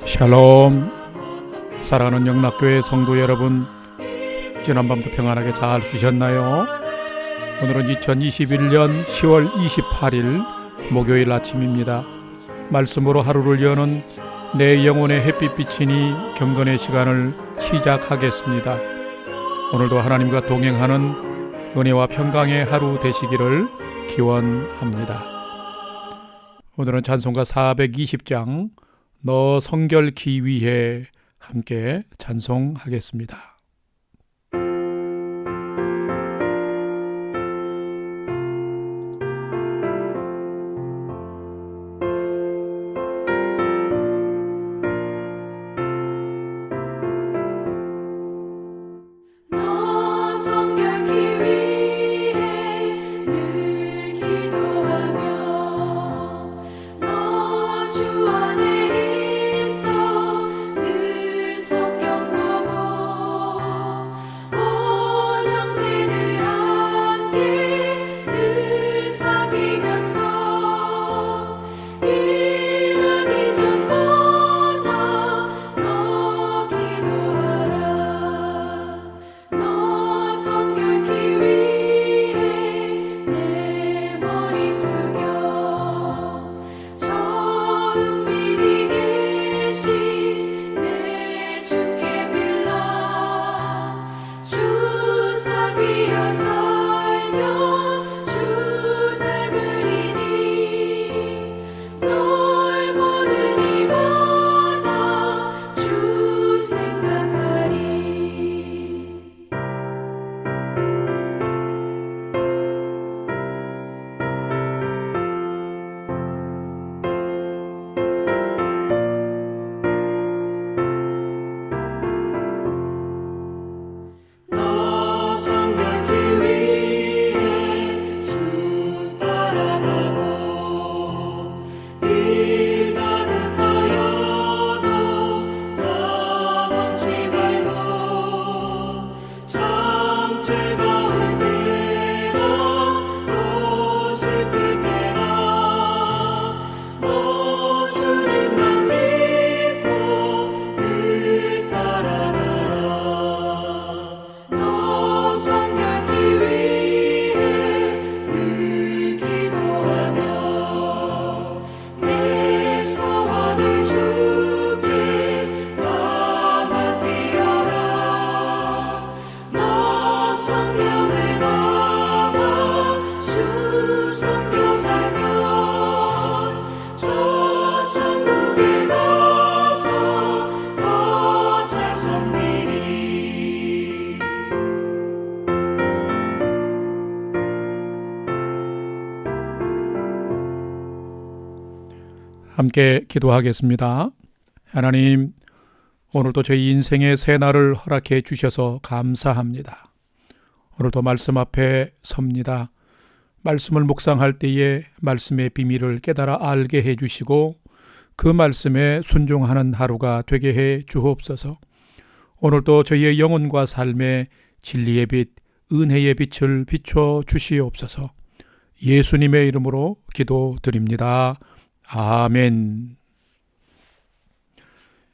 샬롬. 사랑하는 영락교회 성도 여러분, 지난밤도 평안하게 잘 쉬셨나요? 오늘은 2021년 10월 28일 목요일 아침입니다. 말씀으로 하루를 여는 내 영혼의 햇빛 비치니 경건의 시간을 시작하겠습니다. 오늘도 하나님과 동행하는 은혜와 평강의 하루 되시기를 기원합니다. 오늘은 찬송가 420장 너 성결케 위해 함께 찬송하겠습니다. 함께 기도하겠습니다. 하나님, 오늘도 저희 인생의 새 날을 허락해 주셔서 감사합니다. 오늘도 말씀 앞에 섭니다. 말씀을 묵상할 때에 말씀의 비밀을 깨달아 알게 해 주시고 그 말씀에 순종하는 하루가 되게 해 주옵소서. 오늘도 저희의 영혼과 삶에 진리의 빛, 은혜의 빛을 비춰 주시옵소서. 예수님의 이름으로 기도드립니다. 아멘.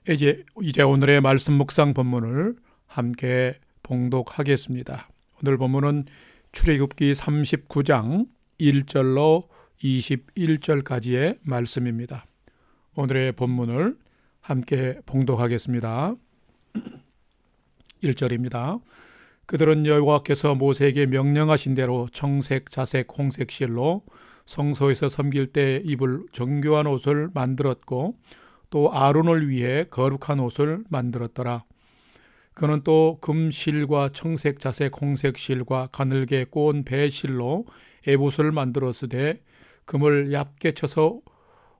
이제 오늘의 말씀 묵상 본문을 함께 봉독하겠습니다. 오늘 본문은 출애굽기 39장 1절로 21절까지의 말씀입니다. 오늘의 본문을 함께 봉독하겠습니다. 1절입니다. 그들은 여호와께서 모세에게 명령하신 대로 청색, 자색, 홍색 실로 성소에서 섬길 때 입을 정교한 옷을 만들었고 또 아론을 위해 거룩한 옷을 만들었더라. 그는 또 금실과 청색, 자색, 홍색 실과 가늘게 꼬은 배실로 에봇을 만들었으되 금을 얇게 쳐서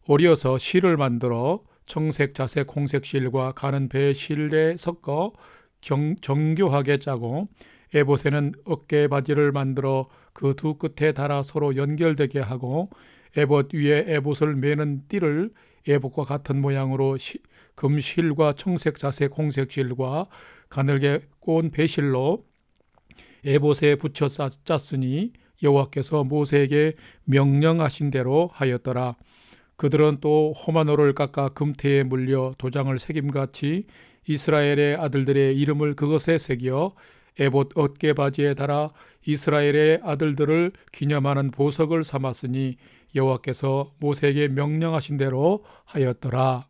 오려서 실을 만들어 청색, 자색, 홍색 실과 가는 배실에 섞어 정교하게 짜고 에봇에는 어깨 바지를 만들어 그 두 끝에 달아 서로 연결되게 하고 에봇 위에 에봇을 매는 띠를 에봇과 같은 모양으로 금실과 청색, 자색, 홍색 실과 가늘게 꼬은 배실로 에봇에 붙여 짰으니 여호와께서 모세에게 명령하신 대로 하였더라. 그들은 또 호마노를 깎아 금태에 물려 도장을 새김같이 이스라엘의 아들들의 이름을 그것에 새겨 에봇 어깨바지에 달아 이스라엘의 아들들을 기념하는 보석을 삼았으니 여호와께서 모세에게 명령하신 대로 하였더라.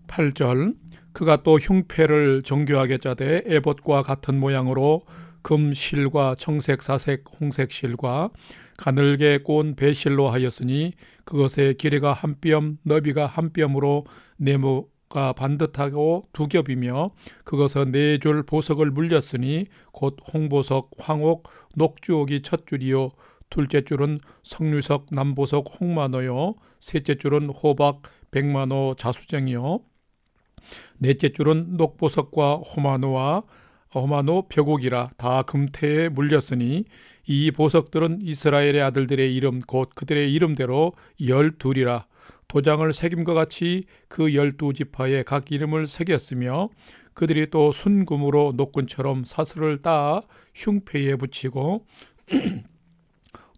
8절 그가 또 흉패를 정교하게 짜되 에봇과 같은 모양으로 금 실과 청색, 사색, 홍색 실과 가늘게 꼰 배실로 하였으니 그것의 길이가 한 뼘, 너비가 한 뼘으로 네모가 반듯하고 두 겹이며 그것은 네 줄 보석을 물렸으니 곧 홍보석, 황옥, 녹주옥이 첫 줄이요 둘째 줄은 석류석, 남보석, 홍마노요 셋째 줄은 호박, 백마노, 자수정이요 넷째 줄은 녹보석과 호마노 벽옥이라 다 금태에 물렸으니 이 보석들은 이스라엘의 아들들의 이름 곧 그들의 이름대로 12이라 도장을 새김과 같이 그 12지파에 각 이름을 새겼으며 그들이 또 순금으로 녹군처럼 사슬을 따 흉패에 붙이고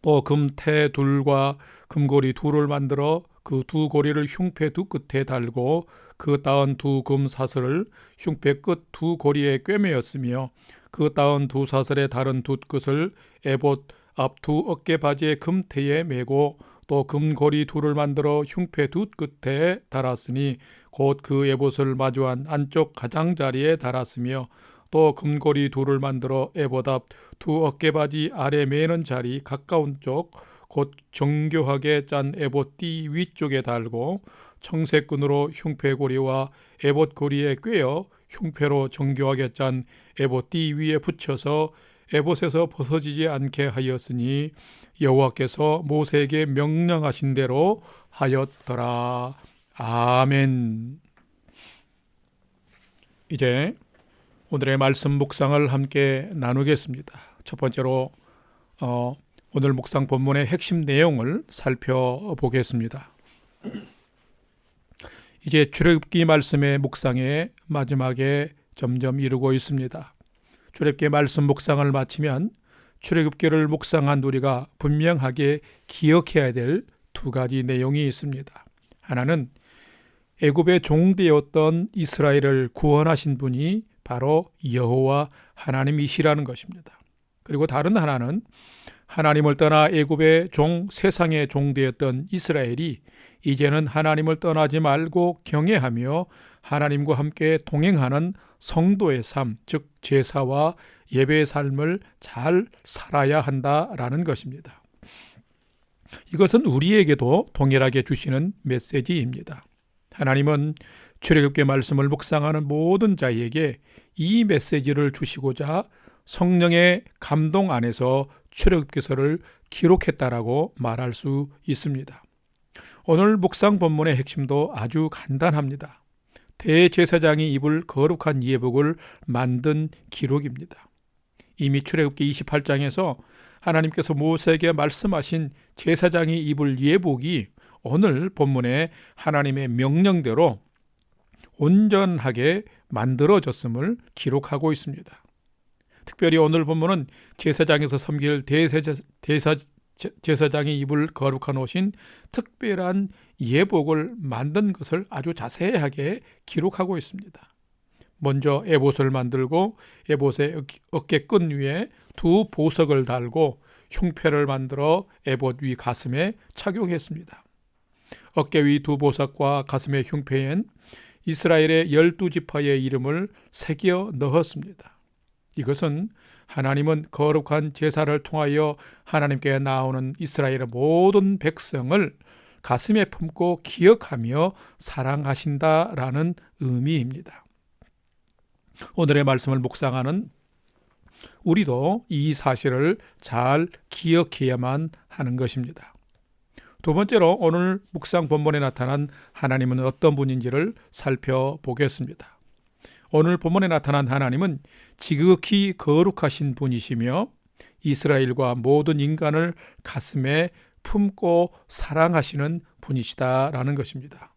또 금태 둘과 금고리 둘을 만들어 그 두 고리를 흉패 두 끝에 달고 그 따은 두 금 사슬을 흉패 끝 두 고리에 꿰매었으며 그 따은 두 사슬의 다른 두 끝을 에봇 앞 두 어깨 바지의 금태에 매고 또 금고리 둘을 만들어 흉패 두 끝에 달았으니 곧 그 에봇을 마주한 안쪽 가장자리에 달았으며 또 금고리 둘을 만들어 에봇 앞 두 어깨 바지 아래 매는 자리 가까운 쪽 곧 정교하게 짠 에봇 띠 위쪽에 달고 청색끈으로 흉패고리와 에봇 고리에 꿰어 흉패로 정교하게 짠 에봇 띠 위에 붙여서 에봇에서 벗어지지 않게 하였으니 여호와께서 모세에게 명령하신 대로 하였더라. 아멘. 이제 오늘의 말씀 묵상을 함께 나누겠습니다. 첫 번째로 오늘 묵상 본문의 핵심 내용을 살펴보겠습니다. 이제 출애굽기 말씀의 묵상의 마지막에 점점 이르고 있습니다. 출애굽기 말씀 묵상을 마치면 출애굽기를 묵상한 우리가 분명하게 기억해야 될 두 가지 내용이 있습니다. 하나는 애굽의 종되었던 이스라엘을 구원하신 분이 바로 여호와 하나님이시라는 것입니다. 그리고 다른 하나는 하나님을 떠나 애굽의 세상의 종되었던 이스라엘이 이제는 하나님을 떠나지 말고 경외하며 하나님과 함께 동행하는 성도의 삶, 즉 제사와 예배의 삶을 잘 살아야 한다라는 것입니다. 이것은 우리에게도 동일하게 주시는 메시지입니다. 하나님은 출애굽기 말씀을 묵상하는 모든 자에게 이 메시지를 주시고자 성령의 감동 안에서 출애굽기서를 기록했다라고 말할 수 있습니다. 오늘 묵상 본문의 핵심도 아주 간단합니다. 대제사장이 입을 거룩한 예복을 만든 기록입니다. 이미 출애굽기 28장에서 하나님께서 모세에게 말씀하신 제사장이 입을 예복이 오늘 본문의 하나님의 명령대로 온전하게 만들어졌음을 기록하고 있습니다. 특별히 오늘 본문은 제사장에서 섬길 제사장이 입을 거룩한 옷인 특별한 예복을 만든 것을 아주 자세하게 기록하고 있습니다. 먼저 에봇을 만들고 에봇의 어깨끈 위에 두 보석을 달고 흉패를 만들어 에봇 위 가슴에 착용했습니다. 어깨 위 두 보석과 가슴의 흉패엔 이스라엘의 12지파의 이름을 새겨 넣었습니다. 이것은 하나님은 거룩한 제사를 통하여 하나님께 나오는 이스라엘의 모든 백성을 가슴에 품고 기억하며 사랑하신다라는 의미입니다. 오늘의 말씀을 묵상하는 우리도 이 사실을 잘 기억해야만 하는 것입니다. 두 번째로 오늘 묵상 본문에 나타난 하나님은 어떤 분인지를 살펴보겠습니다. 오늘 본문에 나타난 하나님은 지극히 거룩하신 분이시며 이스라엘과 모든 인간을 가슴에 품고 사랑하시는 분이시다라는 것입니다.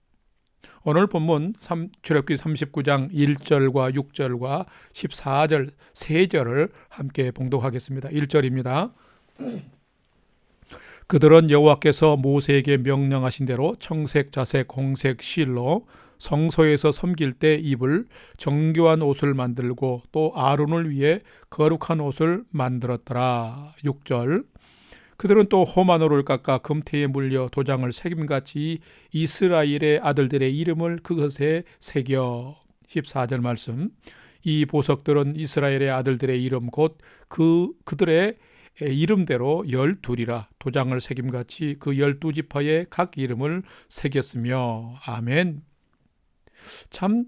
오늘 본문 출애굽기 39장 1절과 6절과 14절 3절을 함께 봉독하겠습니다. 1절입니다. 그들은 여호와께서 모세에게 명령하신 대로 청색, 자색, 홍색 실로 성소에서 섬길 때 입을 정교한 옷을 만들고 또 아론을 위해 거룩한 옷을 만들었더라. 6절. 그들은 또 호마노를 깎아 금태에 물려 도장을 새김같이 이스라엘의 아들들의 이름을 그것에 새겨. 14절 말씀. 이 보석들은 이스라엘의 아들들의 이름 곧 그들의 이름대로 12이라 도장을 새김같이 그 12지파의 각 이름을 새겼으며. 아멘. 참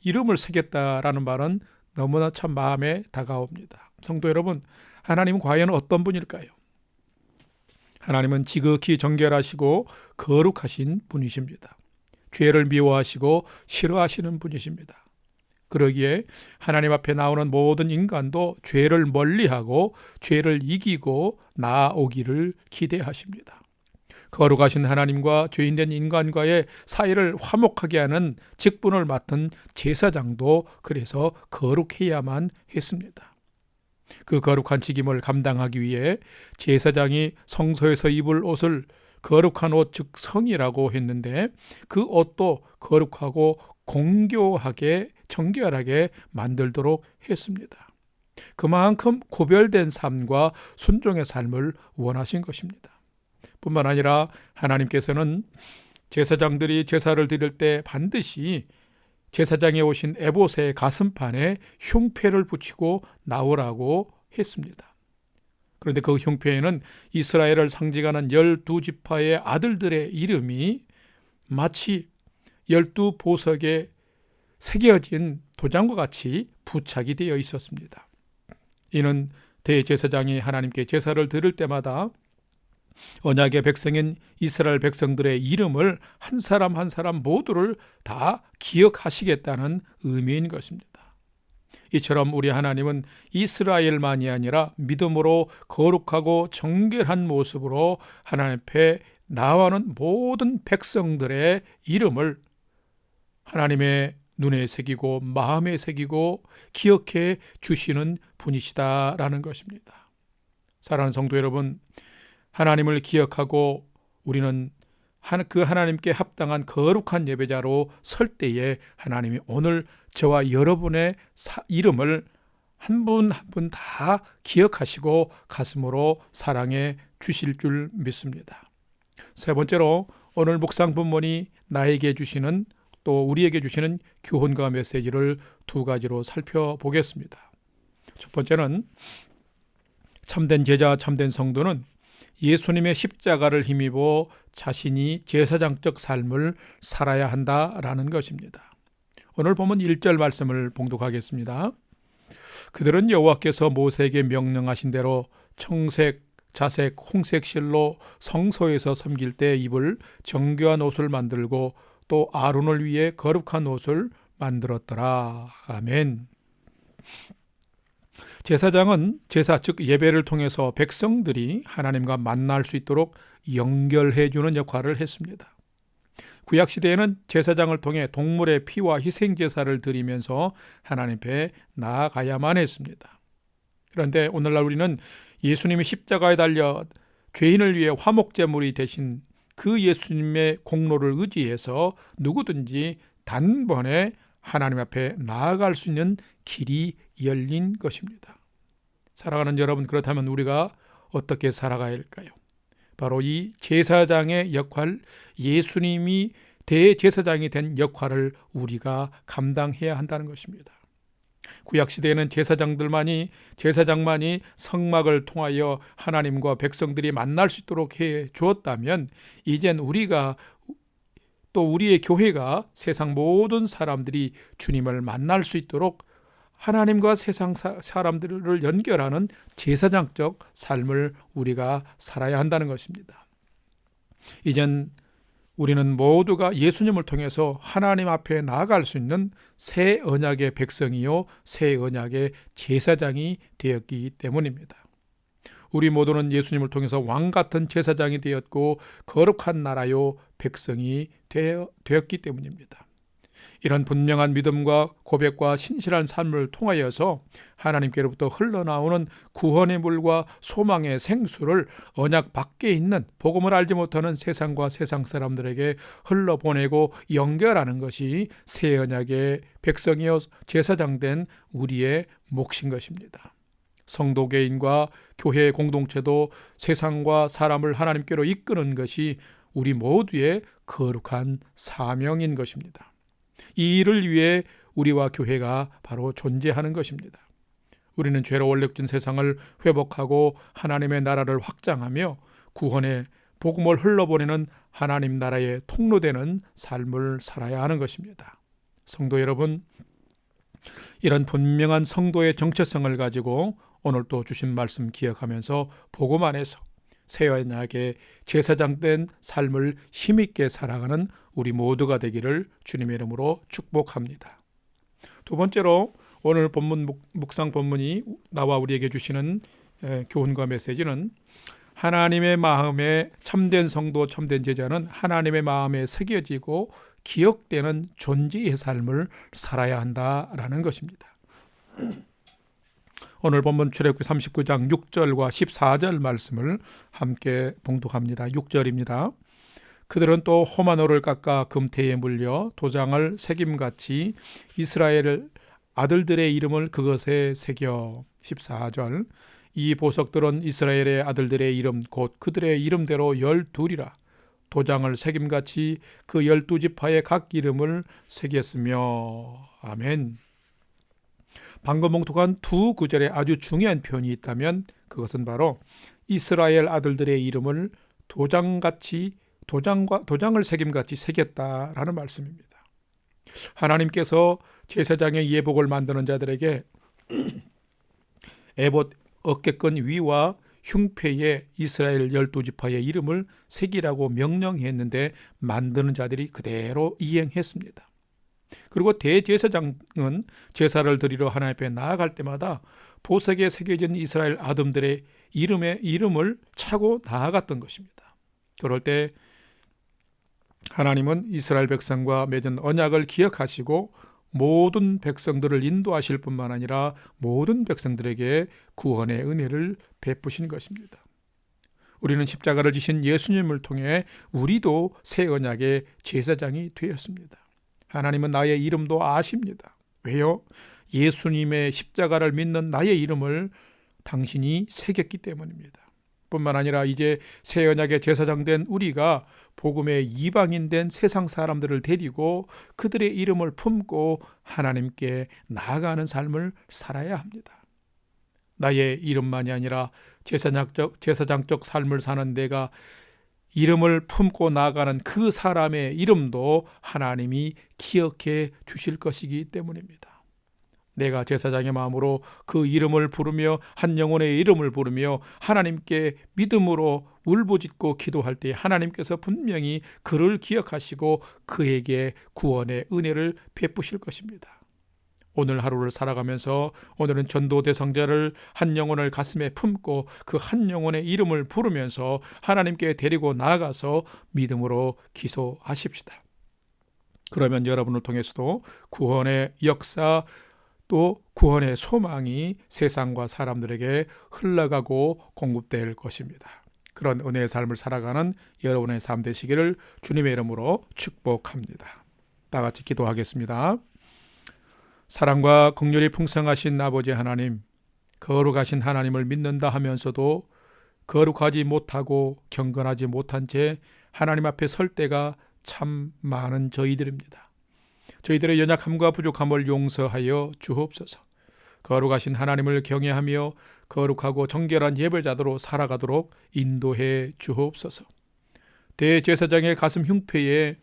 이름을 새겼다라는 말은 너무나 참 마음에 다가옵니다. 성도 여러분, 하나님은 과연 어떤 분일까요? 하나님은 지극히 정결하시고 거룩하신 분이십니다. 죄를 미워하시고 싫어하시는 분이십니다. 그러기에 하나님 앞에 나오는 모든 인간도 죄를 멀리하고 죄를 이기고 나아오기를 기대하십니다. 거룩하신 하나님과 죄인된 인간과의 사이를 화목하게 하는 직분을 맡은 제사장도 그래서 거룩해야만 했습니다. 그 거룩한 직임을 감당하기 위해 제사장이 성소에서 입을 옷을 거룩한 옷, 즉 성이라고 했는데 그 옷도 거룩하고 공교하게 정결하게 만들도록 했습니다. 그만큼 구별된 삶과 순종의 삶을 원하신 것입니다. 뿐만 아니라 하나님께서는 제사장들이 제사를 드릴 때 반드시 제사장에 오신 에봇의 가슴판에 흉패를 붙이고 나오라고 했습니다. 그런데 그 흉패에는 이스라엘을 상징하는 12지파의 아들들의 이름이 마치 12보석에 새겨진 도장과 같이 부착이 되어 있었습니다. 이는 대제사장이 하나님께 제사를 드릴 때마다 언약의 백성인 이스라엘 백성들의 이름을 한 사람 한 사람 모두를 다 기억하시겠다는 의미인 것입니다. 이처럼 우리 하나님은 이스라엘만이 아니라 믿음으로 거룩하고 정결한 모습으로 하나님 앞에 나아가는 모든 백성들의 이름을 하나님의 눈에 새기고 마음에 새기고 기억해 주시는 분이시다라는 것입니다. 사랑하는 성도 여러분, 하나님을 기억하고 우리는 그 하나님께 합당한 거룩한 예배자로 설 때에 하나님이 오늘 저와 여러분의 이름을 한 분 한 분 다 기억하시고 가슴으로 사랑해 주실 줄 믿습니다. 세 번째로 오늘 묵상 본문이 나에게 주시는 또 우리에게 주시는 교훈과 메시지를 두 가지로 살펴보겠습니다. 첫 번째는 참된 제자, 참된 성도는 예수님의 십자가를 힘입어 자신이 제사장적 삶을 살아야 한다라는 것입니다. 오늘 본문 1절 말씀을 봉독하겠습니다. 그들은 여호와께서 모세에게 명령하신 대로 청색, 자색, 홍색 실로 성소에서 섬길 때 입을 정교한 옷을 만들고 또 아론을 위해 거룩한 옷을 만들었더라. 아멘. 제사장은 제사 즉 예배를 통해서 백성들이 하나님과 만날 수 있도록 연결해 주는 역할을 했습니다. 구약시대에는 제사장을 통해 동물의 피와 희생제사를 드리면서 하나님 앞에 나아가야만 했습니다. 그런데 오늘날 우리는 예수님이 십자가에 달려 죄인을 위해 화목제물이 되신 그 예수님의 공로를 의지해서 누구든지 단번에 하나님 앞에 나아갈 수 있는 길이 열린 것입니다. 사랑하는 여러분, 그렇다면 우리가 어떻게 살아가야 할까요? 바로 이 제사장의 역할, 예수님이 대제사장이 된 역할을 우리가 감당해야 한다는 것입니다. 구약시대에는 제사장만이 성막을 통하여 하나님과 백성들이 만날 수 있도록 해 주었다면 이젠 우리가 또 우리의 교회가 세상 모든 사람들이 주님을 만날 수 있도록 하나님과 세상 사람들을 연결하는 제사장적 삶을 우리가 살아야 한다는 것입니다. 이젠 우리는 모두가 예수님을 통해서 하나님 앞에 나아갈 수 있는 새 언약의 백성이요 새 언약의 제사장이 되었기 때문입니다. 우리 모두는 예수님을 통해서 왕같은 제사장이 되었고 거룩한 나라요 백성이 되었기 때문입니다. 이런 분명한 믿음과 고백과 신실한 삶을 통하여서 하나님께로부터 흘러나오는 구원의 물과 소망의 생수를 언약 밖에 있는 복음을 알지 못하는 세상과 세상 사람들에게 흘러보내고 연결하는 것이 새 언약의 백성이여 제사장된 우리의 몫인 것입니다. 성도 개인과 교회 공동체도 세상과 사람을 하나님께로 이끄는 것이 우리 모두의 거룩한 사명인 것입니다. 이 일을 위해 우리와 교회가 바로 존재하는 것입니다. 우리는 죄로 원력진 세상을 회복하고 하나님의 나라를 확장하며 구원의 복음을 흘러보내는 하나님 나라의 통로되는 삶을 살아야 하는 것입니다. 성도 여러분, 이런 분명한 성도의 정체성을 가지고 오늘 또 주신 말씀 기억하면서 복음 안에서 새 언약의 제사장된 삶을 힘있게 살아가는 우리 모두가 되기를 주님의 이름으로 축복합니다. 두 번째로 오늘 본문 묵상 본문이 나와 우리에게 주시는 교훈과 메시지는 하나님의 마음에 참된 성도, 참된 제자는 하나님의 마음에 새겨지고 기억되는 존재의 삶을 살아야 한다라는 것입니다. 오늘 본문 출애굽기 39장 6절과 14절 말씀을 함께 봉독합니다. 6절입니다. 그들은 또 호마노를 깎아 금태에 물려 도장을 새김같이 이스라엘 아들들의 이름을 그것에 새겨. 14절. 이 보석들은 이스라엘의 아들들의 이름 곧 그들의 이름대로 12이라. 도장을 새김같이 그 12지파의 각 이름을 새겼으며. 아멘. 방금 봉독한 두 구절에 아주 중요한 표현이 있다면 그것은 바로 이스라엘 아들들의 이름을 도장을 새김같이 새겼다라는 말씀입니다. 하나님께서 제사장의 예복을 만드는 자들에게 에봇 어깨끈 위와 흉패에 이스라엘 12지파의 이름을 새기라고 명령했는데 만드는 자들이 그대로 이행했습니다. 그리고 대제사장은 제사를 드리러 하나님 앞에 나아갈 때마다 보석에 새겨진 이스라엘 아들들의 이름을 차고 나아갔던 것입니다. 그럴 때 하나님은 이스라엘 백성과 맺은 언약을 기억하시고 모든 백성들을 인도하실 뿐만 아니라 모든 백성들에게 구원의 은혜를 베푸신 것입니다. 우리는 십자가를 지신 예수님을 통해 우리도 새 언약의 제사장이 되었습니다. 하나님은 나의 이름도 아십니다. 왜요? 예수님의 십자가를 믿는 나의 이름을 당신이 새겼기 때문입니다. 뿐만 아니라 이제 새 언약의 제사장 된 우리가 복음의 이방인 된 세상 사람들을 데리고 그들의 이름을 품고 하나님께 나아가는 삶을 살아야 합니다. 나의 이름만이 아니라 제사장적 삶을 사는 내가 이름을 품고 나아가는 그 사람의 이름도 하나님이 기억해 주실 것이기 때문입니다. 내가 제사장의 마음으로 그 이름을 부르며 한 영혼의 이름을 부르며 하나님께 믿음으로 울부짖고 기도할 때 하나님께서 분명히 그를 기억하시고 그에게 구원의 은혜를 베푸실 것입니다. 오늘 하루를 살아가면서 오늘은 전도 대상자를 한 영혼을 가슴에 품고 그 한 영혼의 이름을 부르면서 하나님께 데리고 나아가서 믿음으로 기도하십시다. 그러면 여러분을 통해서도 구원의 역사 또 구원의 소망이 세상과 사람들에게 흘러가고 공급될 것입니다. 그런 은혜의 삶을 살아가는 여러분의 삶 되시기를 주님의 이름으로 축복합니다. 다 같이 기도하겠습니다. 사랑과 긍휼이 풍성하신 아버지 하나님, 거룩하신 하나님을 믿는다 하면서도 거룩하지 못하고 경건하지 못한 채 하나님 앞에 설 때가 참 많은 저희들입니다. 저희들의 연약함과 부족함을 용서하여 주옵소서. 거룩하신 하나님을 경외하며 거룩하고 정결한 예배자들로 살아가도록 인도해 주옵소서. 대제사장의 가슴 흉패에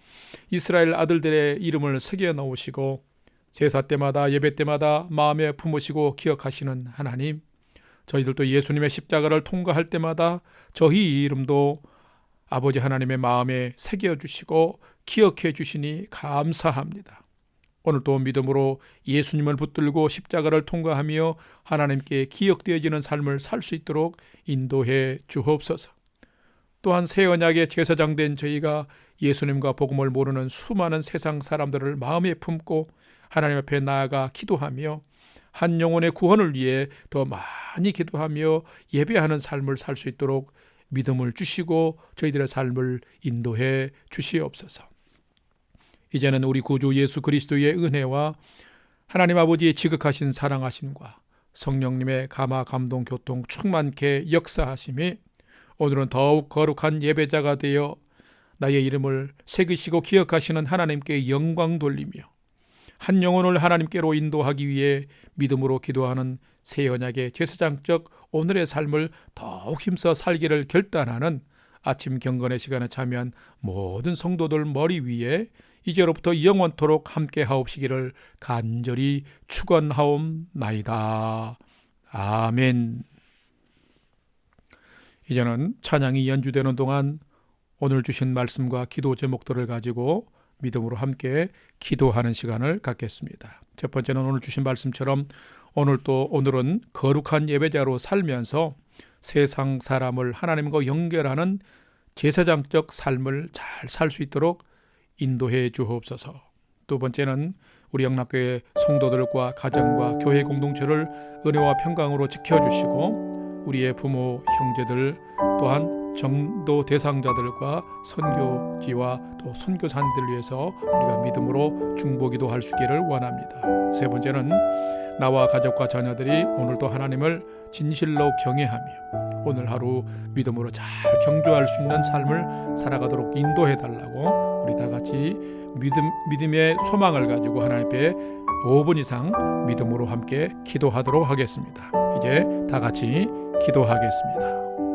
이스라엘 아들들의 이름을 새겨 넣으시고 제사 때마다 예배 때마다 마음에 품으시고 기억하시는 하나님, 저희들도 예수님의 십자가를 통과할 때마다 저희 이름도 아버지 하나님의 마음에 새겨주시고 기억해 주시니 감사합니다. 오늘도 믿음으로 예수님을 붙들고 십자가를 통과하며 하나님께 기억되어지는 삶을 살 수 있도록 인도해 주옵소서. 또한 새 언약의 제사장 된 저희가 예수님과 복음을 모르는 수많은 세상 사람들을 마음에 품고 하나님 앞에 나아가 기도하며 한 영혼의 구원을 위해 더 많이 기도하며 예배하는 삶을 살 수 있도록 믿음을 주시고 저희들의 삶을 인도해 주시옵소서. 이제는 우리 구주 예수 그리스도의 은혜와 하나님 아버지의 지극하신 사랑하심과 성령님의 감화 감동 교통 충만케 역사하심이 오늘은 더욱 거룩한 예배자가 되어 나의 이름을 새기시고 기억하시는 하나님께 영광 돌리며 한 영혼을 하나님께로 인도하기 위해 믿음으로 기도하는 새 언약의 제사장적 오늘의 삶을 더욱 힘써 살기를 결단하는 아침 경건의 시간에 참여한 모든 성도들 머리 위에 이제로부터 영원토록 함께 하옵시기를 간절히 축원하옵나이다. 아멘. 이제는 찬양이 연주되는 동안 오늘 주신 말씀과 기도 제목들을 가지고 믿음으로 함께 기도하는 시간을 갖겠습니다. 첫 번째는 오늘 주신 말씀처럼 오늘은 거룩한 예배자로 살면서 세상 사람을 하나님과 연결하는 제사장적 삶을 잘 살 수 있도록 인도해 주옵소서. 두 번째는 우리 영락교회 성도들과 가정과 교회 공동체를 은혜와 평강으로 지켜주시고 우리의 부모, 형제들 또한 정도 대상자들과 선교지와 또 선교사님들을 위해서 우리가 믿음으로 중보기도 할 수 있기를 원합니다. 세 번째는 나와 가족과 자녀들이 오늘도 하나님을 진실로 경외하며 오늘 하루 믿음으로 잘 경주할 수 있는 삶을 살아가도록 인도해달라고 우리 다 같이 믿음의 소망을 가지고 하나님 앞에 5분 이상 믿음으로 함께 기도하도록 하겠습니다. 이제 다 같이 기도하겠습니다.